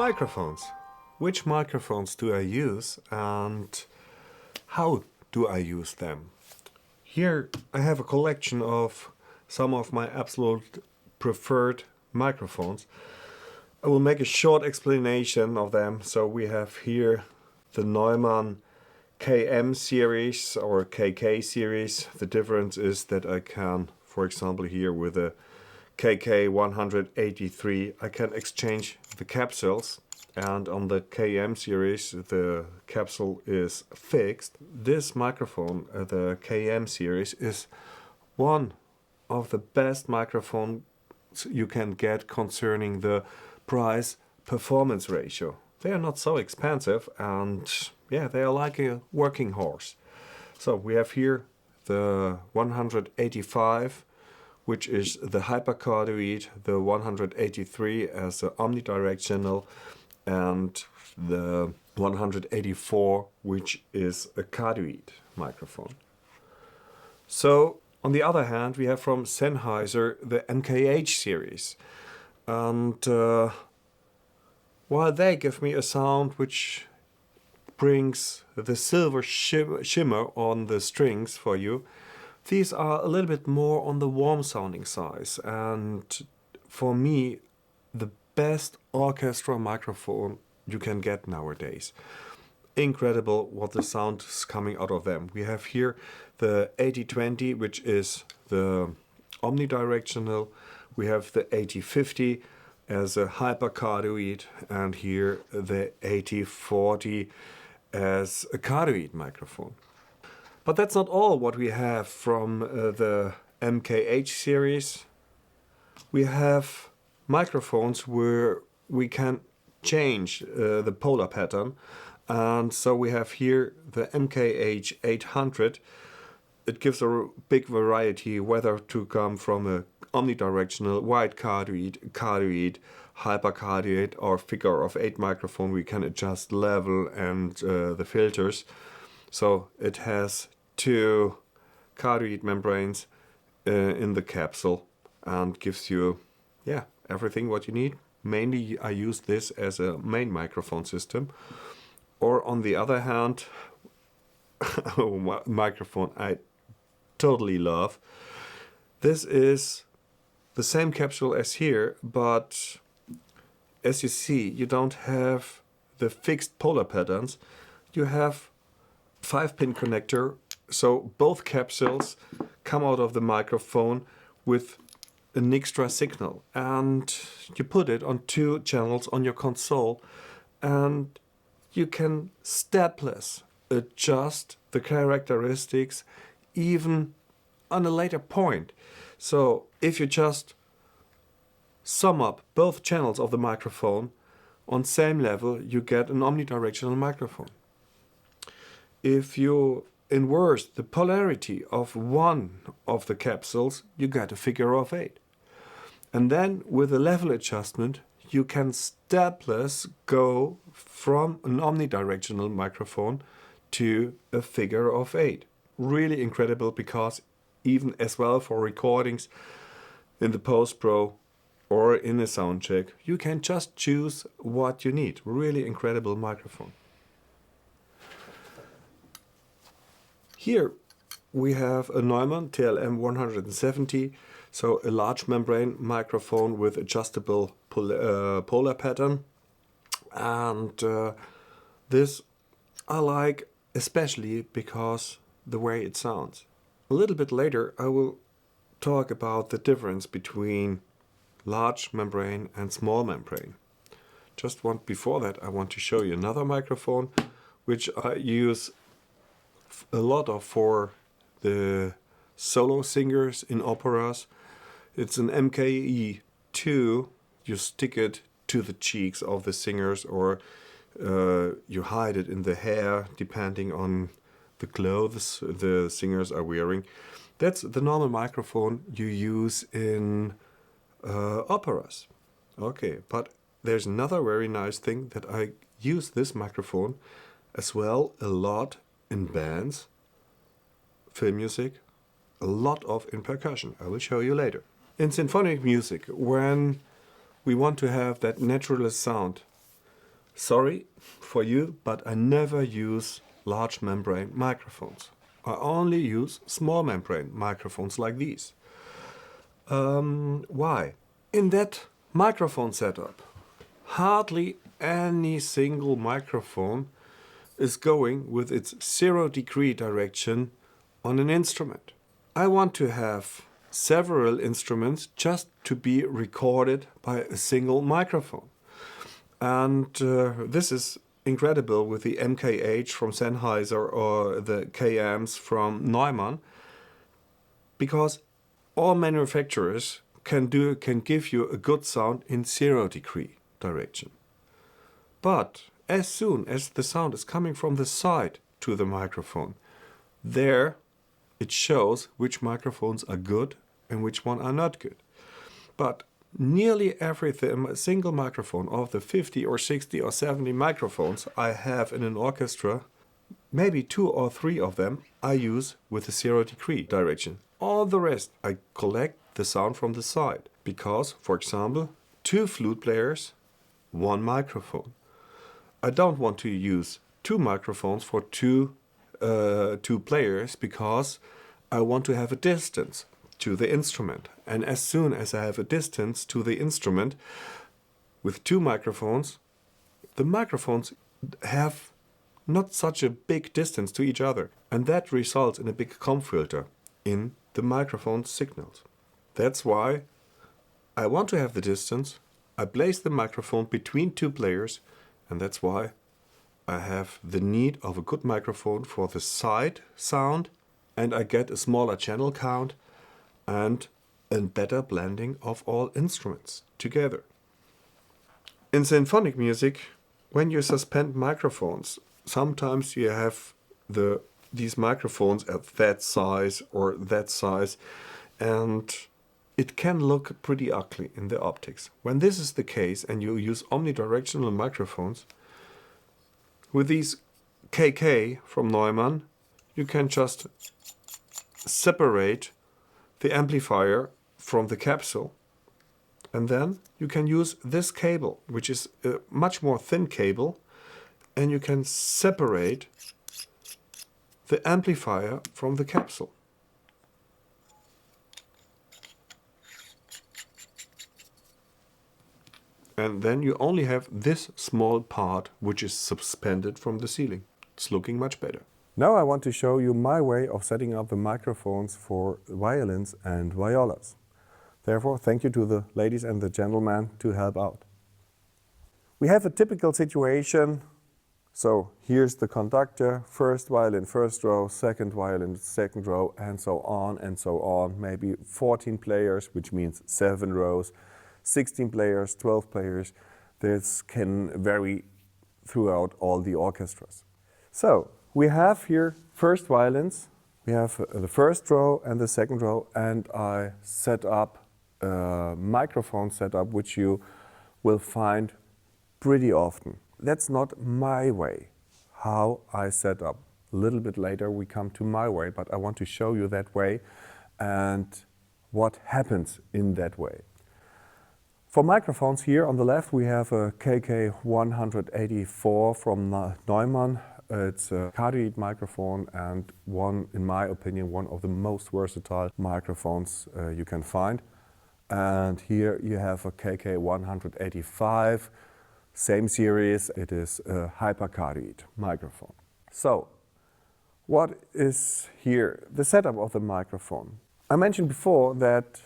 Microphones. Which microphones do I use and how do I use them? Here I have a collection of some of my absolute preferred microphones. I will make a short explanation of them. So we have here the Neumann KM series or KK series. The difference is that I can, for example here with a KK 183, I can exchange the capsules, and on the KM series the capsule is fixed. This microphone, the KM series, is one of the best microphones you can get concerning the price performance ratio. They are not so expensive, and yeah, they are like a working horse. So we have here the 185, which is the hypercardioid, the 183 as the omnidirectional, and the 184, which is a cardioid microphone. So on the other hand, we have from Sennheiser the MKH series, and while they give me a sound which brings the silver shimmer on the strings for you, these are a little bit more on the warm sounding size, and for me the best orchestra microphone you can get nowadays. Incredible what the sound is coming out of them. We have here the 8020, which is the omnidirectional. We have the 8050 as a hypercardioid, and here the 8040 as a cardioid microphone. But that's not all what we have from the MKH series. We have microphones where we can change the polar pattern, and so we have here the MKH 800. It gives a big variety whether to come from a omnidirectional, wide cardioid, hypercardioid or figure of 8 microphone. We can adjust level and the filters. So it has 2 cardioid membranes in the capsule and gives you everything what you need. Mainly I use this as a main microphone system. Or on the other hand, microphone I totally love. This is the same capsule as here, but as you see, you don't have the fixed polar patterns. You have 5-pin connector, so both capsules come out of the microphone with an extra signal, and you put it on 2 channels on your console, and you can stepless adjust the characteristics even on a later point. So if you just sum up both channels of the microphone on same level, you get an omnidirectional microphone. If you inverse the polarity of one of the capsules, you get a figure of 8. And then with a level adjustment, you can stepless go from an omnidirectional microphone to a figure of 8. Really incredible, because even as well for recordings in the post-pro or in a sound check, you can just choose what you need. Really incredible microphone. Here we have a Neumann TLM 170, so a large membrane microphone with adjustable polar pattern, and this I like especially because the way it sounds. A little bit later I will talk about the difference between large membrane and small membrane. Before that I want to show you another microphone which I use a lot of for the solo singers in operas. It's an MKE2. You stick it to the cheeks of the singers, or you hide it in the hair depending on the clothes the singers are wearing. That's the normal microphone you use in operas. Okay, but there's another very nice thing that I use this microphone as well a lot in bands, film music, a lot of in percussion. I will show you later. In symphonic music, when we want to have that naturalist sound, Sorry for you, but I never use large membrane microphones. I only use small membrane microphones like these. Why? In that microphone setup, hardly any single microphone is going with its 0-degree direction on an instrument. I want to have several instruments just to be recorded by a single microphone. And this is incredible with the MKH from Sennheiser or the KMs from Neumann, because all manufacturers can give you a good sound in 0-degree direction. But as soon as the sound is coming from the side to the microphone, there it shows which microphones are good and which one are not good. But nearly every single microphone of the 50 or 60 or 70 microphones I have in an orchestra, maybe 2 or 3 of them I use with a 0-degree direction. All the rest I collect the sound from the side because, for example, 2 flute players, 1 microphone. I don't want to use 2 microphones for two players because I want to have a distance to the instrument. And as soon as I have a distance to the instrument with 2 microphones, the microphones have not such a big distance to each other. And that results in a big comb filter in the microphone signals. That's why I want to have the distance. I place the microphone between 2 players, and that's why I have the need of a good microphone for the side sound, and I get a smaller channel count and a better blending of all instruments together. In symphonic music, when you suspend microphones, sometimes you have these microphones at that size or that size, and it can look pretty ugly in the optics. When this is the case and you use omnidirectional microphones, with these KK from Neumann, you can just separate the amplifier from the capsule, and then you can use this cable, which is a much more thin cable, and you can separate the amplifier from the capsule. And then you only have this small part which is suspended from the ceiling. It's looking much better. Now I want to show you my way of setting up the microphones for violins and violas. Therefore, thank you to the ladies and the gentlemen to help out. We have a typical situation. So here's the conductor, first violin, first row, second violin, second row, and so on, maybe 14 players, which means 7 rows, 16 players, 12 players. This can vary throughout all the orchestras. So we have here first violins, we have the first row and the second row, and I set up a microphone setup which you will find pretty often. That's not my way, how I set up. A little bit later we come to my way, but I want to show you that way and what happens in that way. For microphones here on the left we have a KK 184 from Neumann. It's a cardioid microphone and one, in my opinion, one of the most versatile microphones you can find. And here you have a KK 185. Same series, it is a hypercardioid microphone. So, what is here? The setup of the microphone. I mentioned before that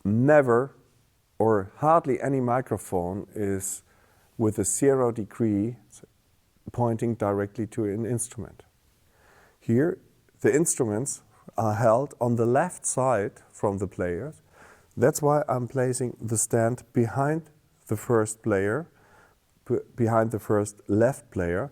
never or hardly any microphone is with a 0 degree pointing directly to an instrument. Here, the instruments are held on the left side from the players. That's why I'm placing the stand behind the first player, behind the first left player,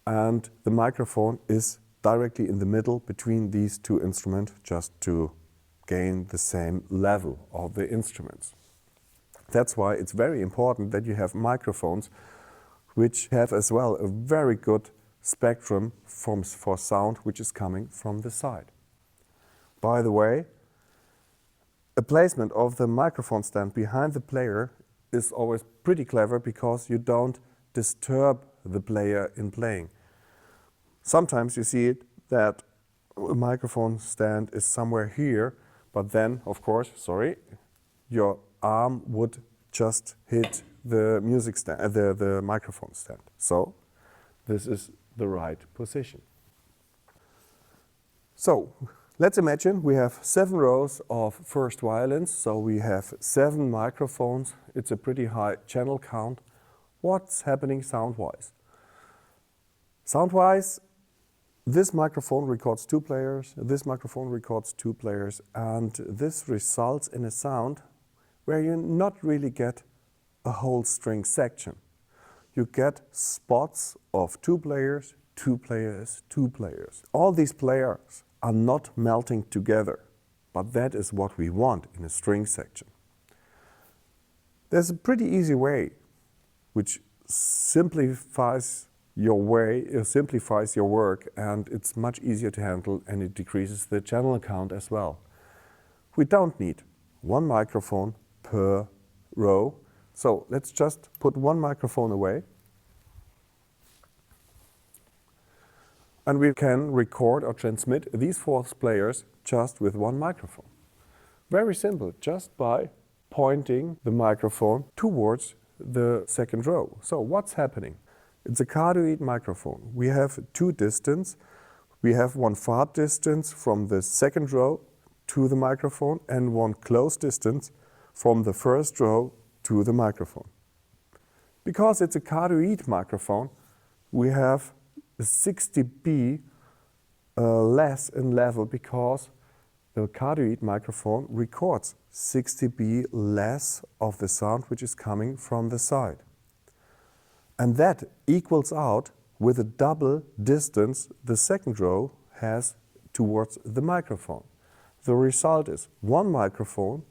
and the microphone is directly in the middle between these 2 instruments, just to gain the same level of the instruments. That's why it's very important that you have microphones which have as well a very good spectrum for sound which is coming from the side. By the way, a placement of the microphone stand behind the player is always pretty clever because you don't disturb the player in playing. Sometimes you see it that a microphone stand is somewhere here, but then, of course, your arm would just hit the music stand, the microphone stand. So this is the right position. So let's imagine we have 7 rows of first violins, so we have 7 microphones. It's a pretty high channel count. What's happening sound-wise? Sound-wise, this microphone records 2 players, this microphone records 2 players, and this results in a sound where you not really get a whole string section. You get spots of 2 players, 2 players, 2 players. All these players are not melting together, but that is what we want in a string section. There's a pretty easy way which simplifies your work, and it's much easier to handle, and it decreases the channel count as well. We don't need 1 microphone per row, so let's just put 1 microphone away. And we can record or transmit these 4 players just with 1 microphone. Very simple, just by pointing the microphone towards the second row. So what's happening? It's a cardioid microphone. We have 2 distance. We have 1 far distance from the second row to the microphone and 1 close distance from the first row to the microphone. Because it's a cardioid microphone, we have 60 dB less in level, because the cardioid microphone records 60 dB less of the sound which is coming from the side. And that equals out with a double distance the second row has towards the microphone. The result is 1 microphone,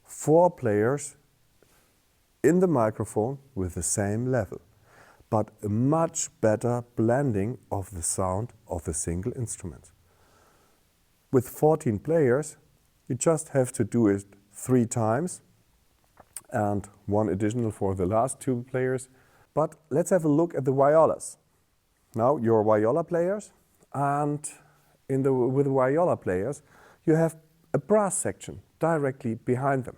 4 players in the microphone with the same level, but a much better blending of the sound of the single instrument. With 14 players, you just have to do it 3 times and 1 additional for the last 2 players. But let's have a look at the violas. Now your viola players, and with the viola players you have a brass section directly behind them.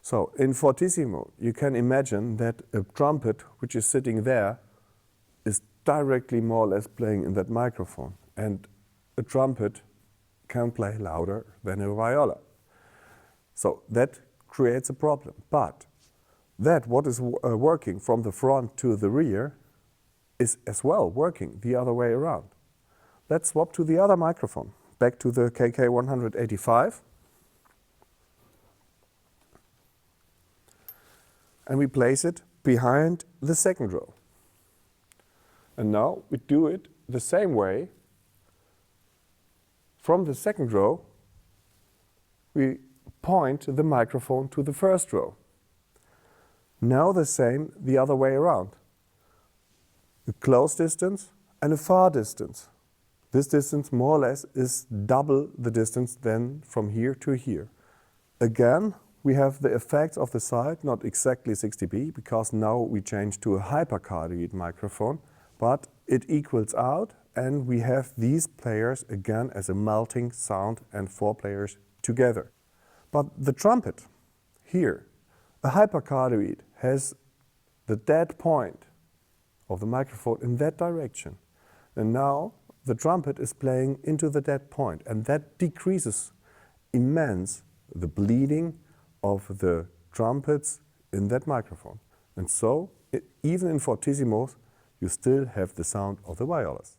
So in fortissimo you can imagine that a trumpet which is sitting there is directly more or less playing in that microphone, and a trumpet can play louder than a viola. So that creates a problem. But that what is working from the front to the rear is as well working the other way around. Let's swap to the other microphone, back to the KK185. And we place it behind the second row. And now we do it the same way. From the second row, we point the microphone to the first row. Now the same the other way around. A close distance and a far distance. This distance more or less is double the distance then from here to here. Again, we have the effects of the side, not exactly 60 dB, because now we change to a hypercardioid microphone, but it equals out, and we have these players again as a melting sound and 4 players together. But the trumpet here, a hypercardioid, has the dead point of the microphone in that direction. And now the trumpet is playing into the dead point, and that decreases immense the bleeding of the trumpets in that microphone. And so, even in fortissimos, you still have the sound of the violas.